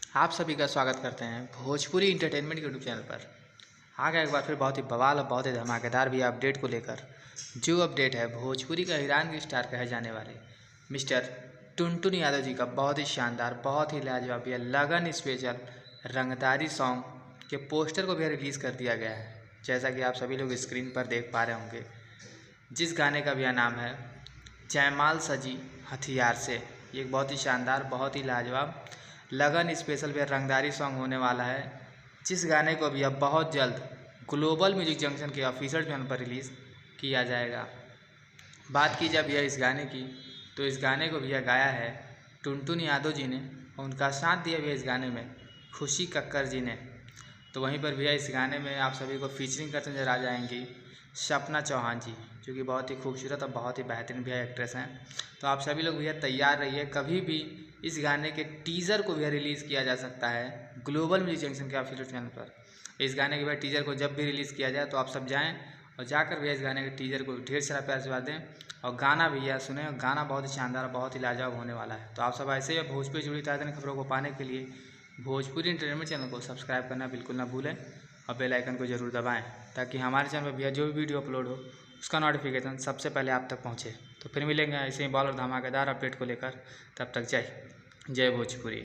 आप सभी का स्वागत करते हैं भोजपुरी इंटरटेनमेंट यूट्यूब चैनल पर। आ गया एक बार फिर बहुत ही बवाल और बहुत ही धमाकेदार भी अपडेट को लेकर। जो अपडेट है भोजपुरी का हीरानगी स्टार कहे जाने वाले मिस्टर टुनटुन यादव जी का बहुत ही शानदार, बहुत ही लाजवाब या लगन स्पेशल रंगदारी सॉन्ग के पोस्टर को भी रिलीज़ कर दिया गया है। जैसा कि आप सभी लोग स्क्रीन पर देख पा रहे होंगे, जिस गाने का भी नाम है जयमाल सजी हथियार से। ये एक बहुत ही शानदार, बहुत ही लाजवाब लगन स्पेशल भी रंगदारी सॉन्ग होने वाला है, जिस गाने को भी अब बहुत जल्द ग्लोबल म्यूजिक जंक्शन के ऑफिशियल चैनल पर रिलीज़ किया जाएगा। बात की जब यह इस गाने की, तो इस गाने को भैया गाया है टुनटुन यादव जी ने और उनका साथ दिया भैया इस गाने में खुशी कक्कर जी ने। तो वहीं पर भैया इस गाने में आप सभी को फीचरिंग करते नजर आ जाएंगी सपना चौहान जी, जो कि बहुत ही खूबसूरत और बहुत ही बेहतरीन भैया एक्ट्रेस हैं। तो आप सभी लोग भैया तैयार रहिए, कभी भी इस गाने के टीज़र को भैया रिलीज़ किया जा सकता है ग्लोबल म्यूजिक जंक्शन के ऑफिशियल चैनल पर। इस गाने के भैया टीज़र को जब भी रिलीज़ किया जाए तो आप सब जाएँ और जाकर भैया इस गाने के टीज़र को ढेर सारा प्यार से दें और गाना भैया सुने। गाना बहुत ही शानदार, बहुत ही लाजवाब होने वाला है। तो आप सब ऐसे ही भोजपुरी जुड़ी ताज़ा खबरों को पाने के लिए भोजपुरी एंटरटेनमेंट चैनल को सब्सक्राइब करना बिल्कुल ना भूलें और बेल आइकन को ज़रूर दबाएं, ताकि हमारे चैनल पर भैया जो भी वीडियो अपलोड हो उसका नोटिफिकेशन सबसे पहले आप तक पहुंचे। तो फिर मिलेंगे ऐसे ही बॉल और धमाकेदार अपडेट को लेकर। तब तक जय भोजपुरी।